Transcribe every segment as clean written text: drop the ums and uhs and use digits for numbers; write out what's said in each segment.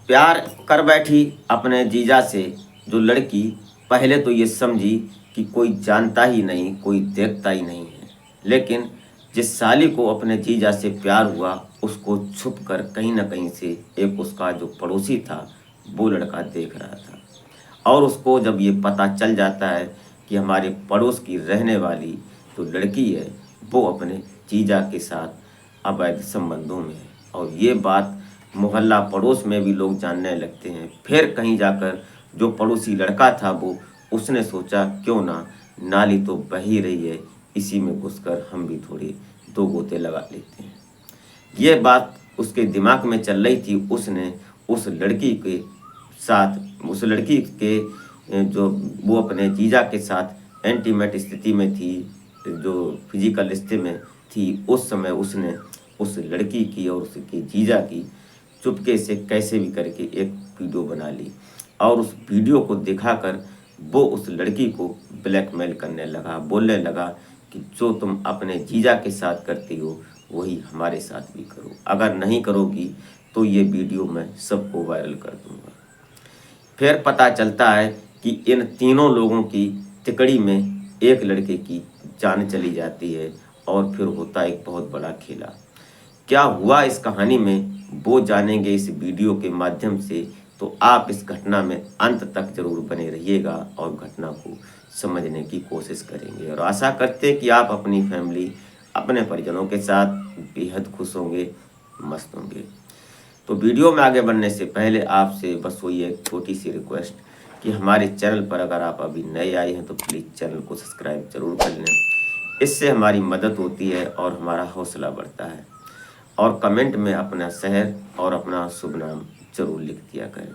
प्यार कर बैठी अपने जीजा से जो लड़की, पहले तो ये समझी कि कोई जानता ही नहीं, कोई देखता ही नहीं है। लेकिन जिस साली को अपने जीजा से प्यार हुआ, उसको छुप कर कहीं ना कहीं से एक उसका जो पड़ोसी था वो लड़का देख रहा था। और उसको जब ये पता चल जाता है कि हमारे पड़ोस की रहने वाली जो लड़की है वो अपने जीजा के साथ अवैध संबंधों में है, और ये बात मोहल्ला पड़ोस में भी लोग जानने लगते हैं। फिर कहीं जाकर जो पड़ोसी लड़का था वो उसने सोचा क्यों ना, नाली तो बह ही रही है, इसी में घुसकर हम भी थोड़े दो गोते लगा लेते हैं। ये बात उसके दिमाग में चल रही थी। उसने उस लड़की के साथ, उस लड़की के जो वो अपने जीजा के साथ इंटीमेट स्थिति में थी, जो फिजिकल रिश्ते में थी, उस समय उसने उस लड़की की और उसके जीजा की चुपके से कैसे भी करके एक वीडियो बना ली, और उस वीडियो को दिखाकर वो उस लड़की को ब्लैकमेल करने लगा, बोलने लगा कि जो तुम अपने जीजा के साथ करती हो वही हमारे साथ भी करो, अगर नहीं करोगी तो ये वीडियो मैं सबको वायरल कर दूंगा। फिर पता चलता है कि इन तीनों लोगों की तिकड़ी में एक लड़के की जान चली जाती है, और फिर होता है एक बहुत बड़ा खेला। क्या हुआ इस कहानी में वो जानेंगे इस वीडियो के माध्यम से, तो आप इस घटना में अंत तक जरूर बने रहिएगा और घटना को समझने की कोशिश करेंगे, और आशा करते हैं कि आप अपनी फैमिली, अपने परिजनों के साथ बेहद खुश होंगे, मस्त होंगे। तो वीडियो में आगे बढ़ने से पहले आपसे बस वही एक छोटी सी रिक्वेस्ट कि हमारे चैनल पर अगर आप अभी नए आए हैं तो प्लीज़ चैनल को सब्सक्राइब जरूर कर लें। इससे हमारी मदद होती है और हमारा हौसला बढ़ता है। और कमेंट में अपना शहर और अपना शुभ नाम जरूर लिख दिया करें,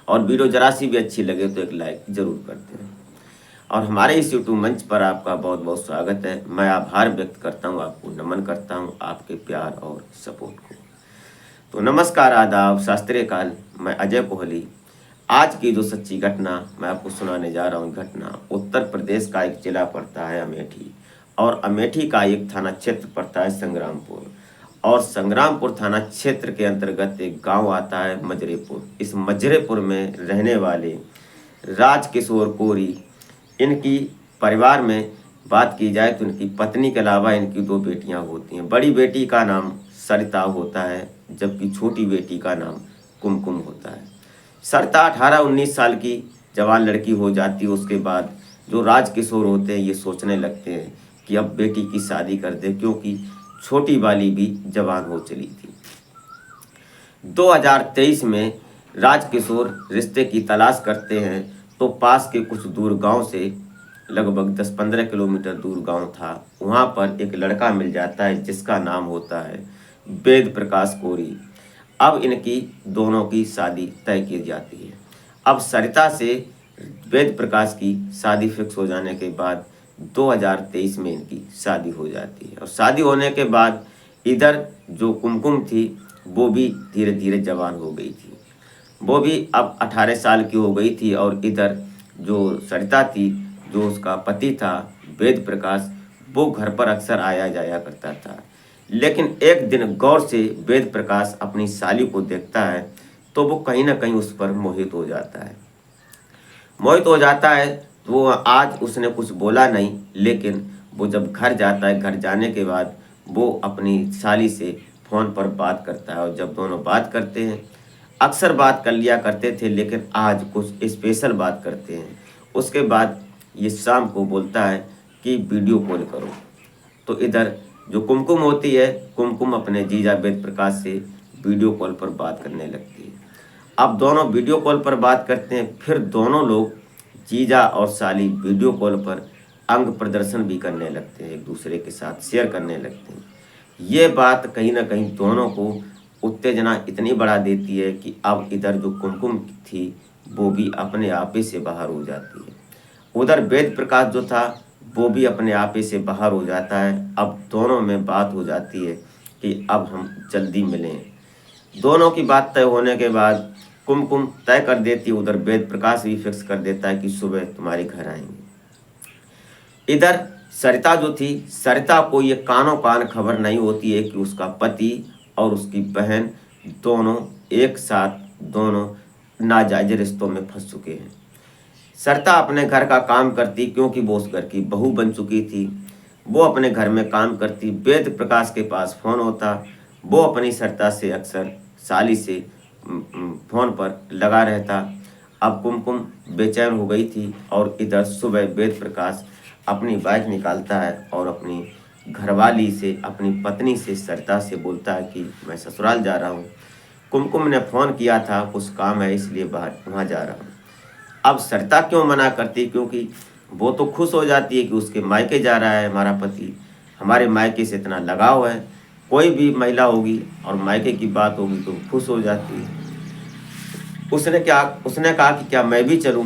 और वीडियो जरा सी भी अच्छी लगे तो एक लाइक जरूर करते हैं। और हमारे इस यूट्यूब मंच पर आपका बहुत बहुत स्वागत है। मैं आभार व्यक्त करता हूँ, आपको नमन करता हूँ आपके प्यार और सपोर्ट को। तो नमस्कार, आदाब, शास्त्रीय काल। मैं अजय कोहली। आज की जो सच्ची घटना मैं आपको सुनाने जा रहा हूँ, घटना उत्तर प्रदेश का एक जिला पड़ता है अमेठी, और अमेठी का एक थाना क्षेत्र पड़ता है संग्रामपुर, और संग्रामपुर थाना क्षेत्र के अंतर्गत एक गांव आता है मजरेपुर। इस मजरेपुर में रहने वाले राजकिशोर कोरी, इनकी परिवार में बात की जाए तो इनकी पत्नी के अलावा इनकी दो बेटियां होती हैं। बड़ी बेटी का नाम सरिता होता है, जबकि छोटी बेटी का नाम कुमकुम होता है। सरिता 18-19 साल की जवान लड़की हो जाती है। उसके बाद जो राजकिशोर होते हैं ये सोचने लगते हैं कि अब बेटी की शादी कर दे, क्योंकि छोटी वाली भी जवान हो चली थी। 2023 में राजकिशोर रिश्ते की तलाश करते हैं, तो पास के कुछ दूर गांव से, लगभग 10-15 किलोमीटर दूर गांव था, वहां पर एक लड़का मिल जाता है जिसका नाम होता है वेद प्रकाश कोरी। अब इनकी दोनों की शादी तय की जाती है। अब सरिता से वेद प्रकाश की शादी फिक्स हो जाने के बाद 2023 में इनकी शादी हो जाती है, और शादी होने के बाद इधर जो कुमकुम थी वो भी धीरे धीरे जवान हो गई थी। वो भी अब 18 साल की हो गई थी, और इधर जो सरिता थी, जो उसका पति था वेद प्रकाश, वो घर पर अक्सर आया जाया करता था। लेकिन एक दिन गौर से वेद प्रकाश अपनी साली को देखता है, तो वो कहीं ना कहीं उस पर मोहित हो जाता है। मोहित हो जाता है तो वो, आज उसने कुछ बोला नहीं, लेकिन वो जब घर जाता है, घर जाने के बाद वो अपनी साली से फ़ोन पर बात करता है, और जब दोनों बात करते हैं, अक्सर बात कर लिया करते थे लेकिन आज कुछ स्पेशल बात करते हैं। उसके बाद ये शाम को बोलता है कि वीडियो कॉल करो। तो इधर जो कुमकुम होती है, कुमकुम अपने जीजा वेद प्रकाश से वीडियो कॉल पर बात करने लगती है। अब दोनों वीडियो कॉल पर बात करते हैं, फिर दोनों लोग जीजा और साली वीडियो कॉल पर अंग प्रदर्शन भी करने लगते हैं, एक दूसरे के साथ शेयर करने लगते हैं। ये बात कहीं ना कहीं दोनों को उत्तेजना इतनी बढ़ा देती है कि अब इधर जो कुमकुम थी वो भी अपने आप ही से बाहर हो जाती है। उधर वेद प्रकाश जो था वो भी अपने आप ही से बाहर हो जाता है। अब दोनों में बात हो जाती है कि अब हम जल्दी मिलें। दोनों की बात तय होने के बाद कुमकुम तय कर देती है, उधर वेद प्रकाश भी फिक्स कर देता है कि सुबह तुम्हारे घर आएंगे। इधर सरिता जो थी, सरिता को ये कानों कान खबर नहीं होती है कि उसका पति और उसकी बहन दोनों एक साथ दोनों नाजायज रिश्तों में फंस चुके हैं। सरिता अपने घर का काम करती क्योंकि वो उस घर की बहू बन चुकी थी। वो अपने घर में काम करती। वेद प्रकाश के पास फोन होता। वो अपनी सरिता से अक्सर साली से फोन पर लगा रहता। अब कुमकुम बेचैन हो गई थी और इधर सुबह वेद प्रकाश अपनी बाइक निकालता है और अपनी घरवाली से, अपनी पत्नी से, सरिता से बोलता है कि मैं ससुराल जा रहा हूँ। कुमकुम ने फ़ोन किया था, कुछ काम है इसलिए बाहर वहाँ जा रहा हूँ। अब सरिता क्यों मना करती, क्योंकि वो तो खुश हो जाती है कि उसके मायके जा रहा है हमारा पति, हमारे मायके से इतना लगाव है। कोई भी महिला होगी और मायके की बात होगी तो खुश हो जाती है। उसने कहा कि क्या मैं भी चलूं?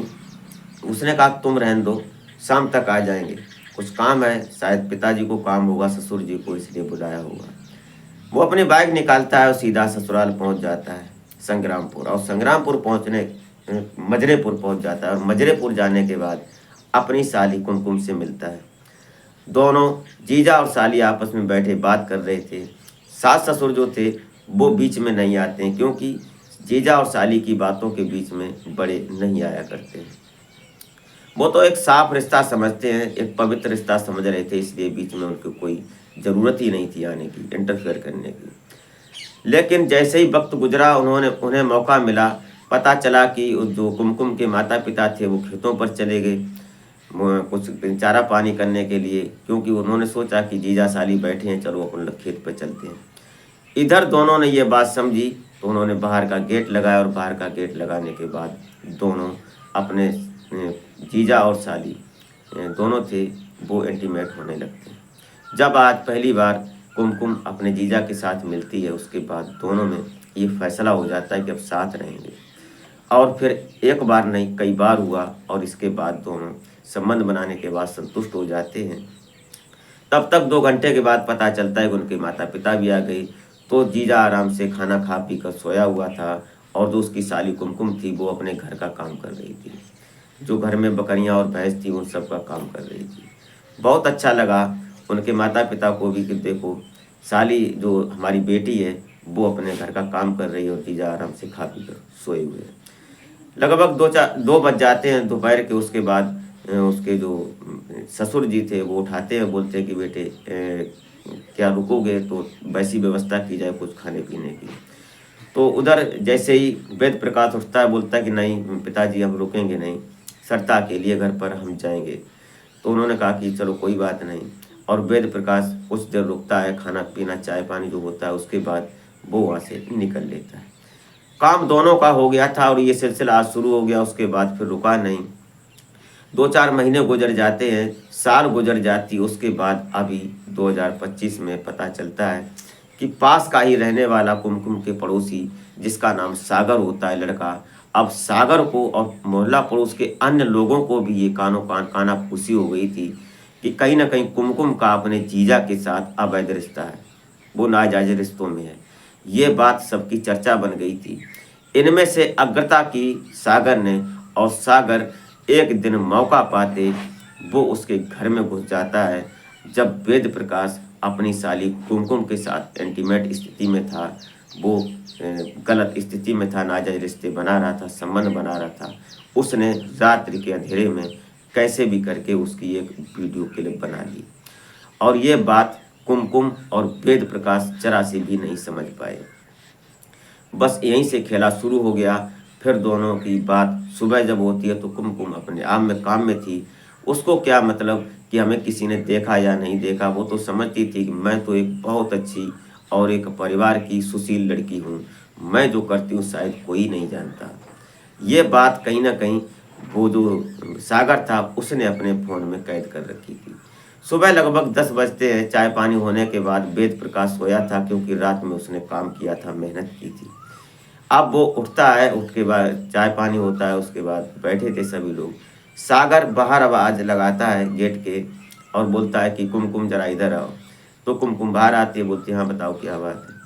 उसने कहा तुम रहने दो, शाम तक आ जाएंगे, कुछ काम है, शायद पिताजी को काम होगा, ससुर जी को, इसलिए बुलाया होगा। वो अपनी बाइक निकालता है और सीधा ससुराल पहुंच जाता है, संग्रामपुर। और संग्रामपुर पहुंचने मजरेपुर पहुंच जाता है और मजरेपुर जाने के बाद अपनी साली कुमकुम से मिलता है। दोनों जीजा और साली आपस में बैठे बात कर रहे थे। सास ससुर जो थे वो बीच में नहीं आते हैं, क्योंकि जीजा और साली की बातों के बीच में बड़े नहीं आया करते हैं। वो तो एक साफ रिश्ता समझते हैं, एक पवित्र रिश्ता समझ रहे थे, इसलिए बीच में उनको कोई ज़रूरत ही नहीं थी आने की, इंटरफेयर करने की। लेकिन जैसे ही वक्त गुजरा, उन्हें मौका मिला। पता चला कि जो कुमकुम के माता पिता थे वो खेतों पर चले गए कुछ चारा पानी करने के लिए, क्योंकि उन्होंने सोचा कि जीजा साली बैठे हैं, चलो अपन लोग खेत पर चलते हैं। इधर दोनों ने ये बात समझी तो उन्होंने बाहर का गेट लगाया और बाहर का गेट लगाने के बाद दोनों अपने जीजा और साली दोनों थे वो इंटीमेट होने लगते हैं। जब आज पहली बार कुमकुम अपने जीजा के साथ मिलती है, उसके बाद दोनों में ये फैसला हो जाता है कि अब साथ रहेंगे। और फिर एक बार नहीं, कई बार हुआ और इसके बाद दोनों संबंध बनाने के बाद संतुष्ट हो जाते हैं। तब तक 2 घंटे के बाद पता चलता है कि उनके माता पिता भी आ गए। तो जीजा आराम से खाना खा पी कर सोया हुआ था और जो उसकी साली कुमकुम थी वो अपने घर का काम कर रही थी, जो घर में बकरियां और भैंस थी उन सब का काम कर रही थी। बहुत अच्छा लगा उनके माता पिता को भी कि देखो साली जो हमारी बेटी है वो अपने घर का काम कर रही है और जीजा आराम से खा पी कर सोए हुए हैं। लगभग 2 बज जाते हैं दोपहर के। उसके बाद उसके जो ससुर जी थे वो उठाते हैं, बोलते हैं कि बेटे क्या रुकोगे, तो वैसी व्यवस्था की जाए कुछ खाने पीने की। तो उधर जैसे ही वेद प्रकाश उठता है, बोलता है कि नहीं पिताजी हम रुकेंगे नहीं, सरिता के लिए घर पर हम जाएंगे। तो उन्होंने कहा कि चलो कोई बात नहीं। और वेद प्रकाश कुछ देर रुकता है, खाना पीना चाय पानी जो होता है, उसके बाद वो वहाँ से निकल लेता है। काम दोनों का हो गया था और ये सिलसिला आज शुरू हो गया, उसके बाद फिर रुका नहीं। 2-4 महीने गुजर जाते हैं, साल गुजर जाती। उसके बाद अभी 2025 में पता चलता है कि पास का ही रहने वाला कुमकुम के पड़ोसी, जिसका नाम सागर होता है लड़का, अब सागर को और मोहल्ला पड़ोस के अन्य लोगों को भी ये कानो कान काना फूसी हो गई थी कि कहीं ना कहीं कुमकुम का अपने जीजा के साथ अवैध रिश्ता है, वो नाजायज रिश्तों में है। ये बात सबकी चर्चा बन गई थी। इनमें से अग्रता की सागर ने, और सागर एक दिन मौका पाते वो उसके घर में घुस जाता है। जब वेद प्रकाश अपनी साली कुमकुम के साथ इंटीमेट स्थिति में था, वो गलत स्थिति में था, नाजायज रिश्ते बना रहा था, संबंध बना रहा था, उसने रात्रि के अंधेरे में कैसे भी करके उसकी एक वीडियो क्लिप बना ली। और ये बात कुमकुम और वेद प्रकाश जरा से भी नहीं समझ पाए। बस यहीं से खेला शुरू हो गया। फिर दोनों की बात सुबह जब होती है तो कुमकुम अपने आप में काम में थी। उसको क्या मतलब कि हमें किसी ने देखा या नहीं देखा, वो तो समझती थी कि मैं तो एक बहुत अच्छी और एक परिवार की सुशील लड़की हूँ, मैं जो करती हूँ शायद कोई नहीं जानता। ये बात कहीं ना कहीं वो जो सागर था उसने अपने फ़ोन में कैद कर रखी थी। सुबह लगभग 10 बजते हैं। चाय पानी होने के बाद वेद प्रकाश सोया था, क्योंकि रात में उसने काम किया था, मेहनत की थी। अब वो उठता है, उठ के बाद चाय पानी होता है, उसके बाद बैठे थे सभी लोग। सागर बाहर आवाज़ लगाता है गेट के और बोलता है कि कुमकुम जरा इधर आओ। तो कुमकुम बाहर आती है, बोलती है हाँ बताओ क्या बात है।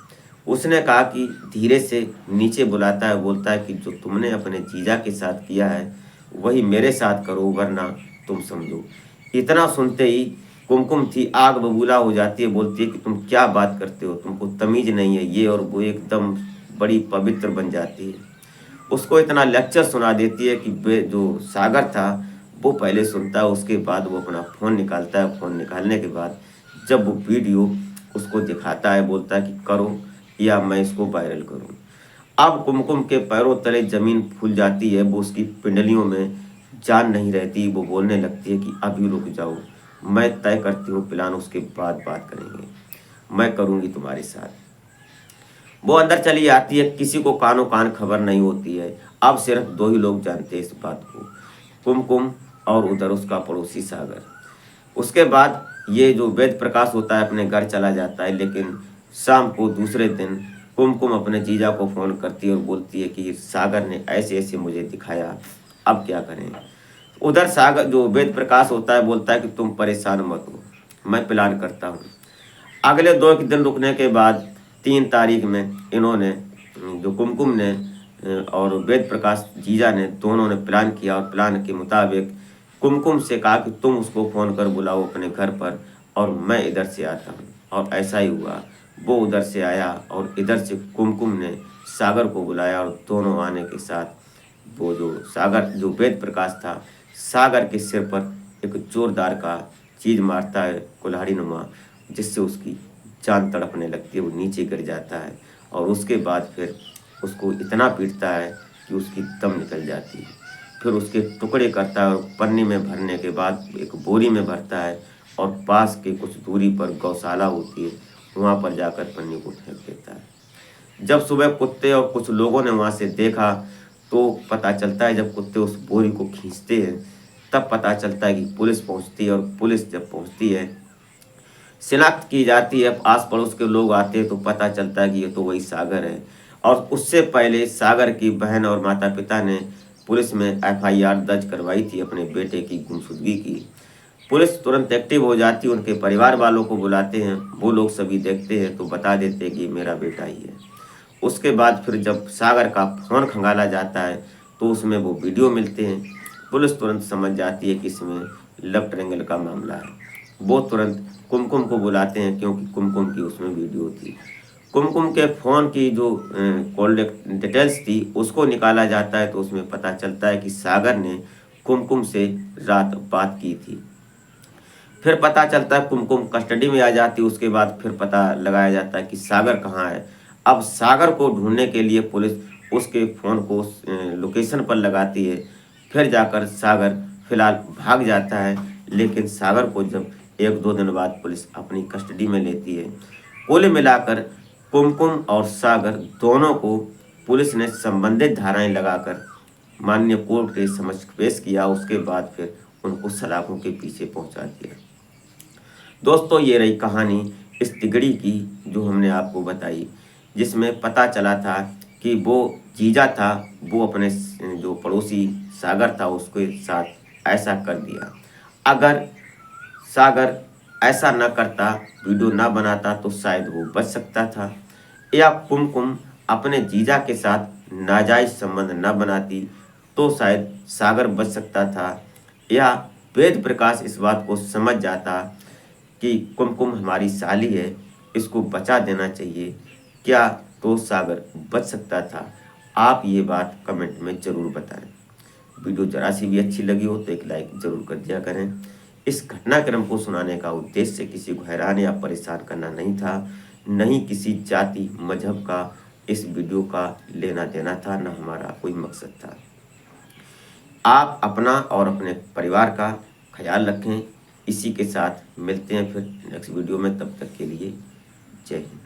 उसने कहा कि धीरे से नीचे बुलाता है, बोलता है कि जो तुमने अपने जीजा के साथ किया है वही मेरे साथ करो, वरना तुम समझो। इतना सुनते ही कुमकुम थी आग बबूला हो जाती है, बोलती है कि तुम क्या बात करते हो, तुमको तमीज नहीं है, ये और वो एकदम बड़ी पवित्र बन जाती है। उसको इतना लेक्चर सुना देती है कि जो सागर था वो पहले सुनता है, उसके बाद वो अपना फ़ोन निकालता है। फ़ोन निकालने के बाद जब वो वीडियो उसको दिखाता है, बोलता है कि करो या मैं इसको वायरल करूं। अब कुमकुम के पैरों तले ज़मीन फूल जाती है, वो उसकी पिंडलियों में जान नहीं रहती। वो बोलने लगती है कि अभी रुक जाओ, मैं तय करती हूँ प्लान, उसके बाद बात करेंगे, मैं करूँगी तुम्हारे साथ। वो अंदर चली आती है, किसी को कानो कान खबर नहीं होती है। अब सिर्फ दो ही लोग जानते हैं इस बात को, कुमकुम और उधर उसका पड़ोसी सागर। उसके बाद ये जो वेद प्रकाश होता है अपने घर चला जाता है, लेकिन शाम को दूसरे दिन कुमकुम अपने जीजा को फ़ोन करती है और बोलती है कि सागर ने ऐसे ऐसे मुझे दिखाया, अब क्या करें। उधर सागर जो वेद प्रकाश होता है बोलता है कि तुम परेशान मत हो, मैं प्लान करता हूँ। अगले 2 दिन रुकने के बाद 3 तारीख में इन्होंने जो कुमकुम ने और वेद प्रकाश जीजा ने दोनों ने प्लान किया, और प्लान के मुताबिक कुमकुम से कहा कि तुम उसको फ़ोन कर बुलाओ अपने घर पर और मैं इधर से आता हूँ। और ऐसा ही हुआ, वो उधर से आया और इधर से कुमकुम ने सागर को बुलाया, और दोनों आने के साथ वो जो सागर जो वेद प्रकाश था, सागर के सिर पर एक जोरदार का चीज़ मारता है कुल्हाड़ी नुमा, जिससे उसकी जान तड़पने लगती है, वो नीचे गिर जाता है। और उसके बाद फिर उसको इतना पीटता है कि उसकी दम निकल जाती है। फिर उसके टुकड़े करता है और पन्नी में भरने के बाद एक बोरी में भरता है, और पास के कुछ दूरी पर गौशाला होती है, वहाँ पर जाकर पन्नी को फेंक देता है। जब सुबह कुत्ते और कुछ लोगों ने वहाँ से देखा तो पता चलता है, जब कुत्ते उस बोरी को खींचते हैं तब पता चलता है कि पुलिस पहुँचती है, और पुलिस जब पहुँचती है शिनाख्त की जाती है, आस पड़ोस के लोग आते हैं तो पता चलता है कि ये तो वही सागर है। और उससे पहले सागर की बहन और माता पिता ने पुलिस में एफआईआर दर्ज करवाई थी अपने बेटे की गुमशुदगी की। पुलिस तुरंत एक्टिव हो जाती है, उनके परिवार वालों को बुलाते हैं, वो लोग सभी देखते हैं तो बता देते हैं कि मेरा बेटा ही है। उसके बाद फिर जब सागर का फ़ोन खंगाला जाता है तो उसमें वो वीडियो मिलते हैं। पुलिस तुरंत समझ जाती है कि इसमें लव ट्रायंगल का मामला है। वो तुरंत कुमकुम को बुलाते हैं, क्योंकि कुमकुम की उसमें वीडियो थी। कुमकुम के फ़ोन की जो कॉल डिटेल्स थी उसको निकाला जाता है, तो उसमें पता चलता है कि सागर ने कुमकुम से रात बात की थी। फिर पता चलता है कुमकुम कस्टडी में आ जाती है। उसके बाद फिर पता लगाया जाता है कि सागर कहाँ है। अब सागर को ढूंढने के लिए पुलिस उसके फ़ोन को लोकेशन पर लगाती है। फिर जाकर सागर फिलहाल भाग जाता है, लेकिन सागर को जब 1-2 दिन बाद पुलिस अपनी कस्टडी में लेती है। कुल मिलाकर कुमकुम और सागर दोनों को पुलिस ने संबंधित धाराएं लगाकर माननीय कोर्ट के समक्ष पेश किया। उसके बाद फिर उनको सलाखों के पीछे पहुंचा दिया। दोस्तों, ये रही कहानी इस तिगड़ी की जो हमने आपको बताई, जिसमें पता चला था कि वो जीजा था, वो अपने जो पड़ोसी सागर था उसके साथ ऐसा कर दिया। अगर सागर ऐसा न करता, वीडियो ना बनाता, तो शायद वो बच सकता था, या कुमकुम अपने जीजा के साथ नाजायज संबंध न बनाती तो शायद सागर बच सकता था, या वेद प्रकाश इस बात को समझ जाता कि कुमकुम हमारी साली है, इसको बचा देना चाहिए, क्या तो सागर बच सकता था। आप ये बात कमेंट में ज़रूर बताएं। वीडियो जरा सी भी अच्छी लगी हो तो एक लाइक ज़रूर कर दिया करें। इस घटनाक्रम को सुनाने का उद्देश्य किसी को हैरान या परेशान करना नहीं था, न ही किसी जाति मजहब का इस वीडियो का लेना देना था, न हमारा कोई मकसद था। आप अपना और अपने परिवार का ख्याल रखें। इसी के साथ मिलते हैं फिर नेक्स्ट वीडियो में, तब तक के लिए जय हिंद।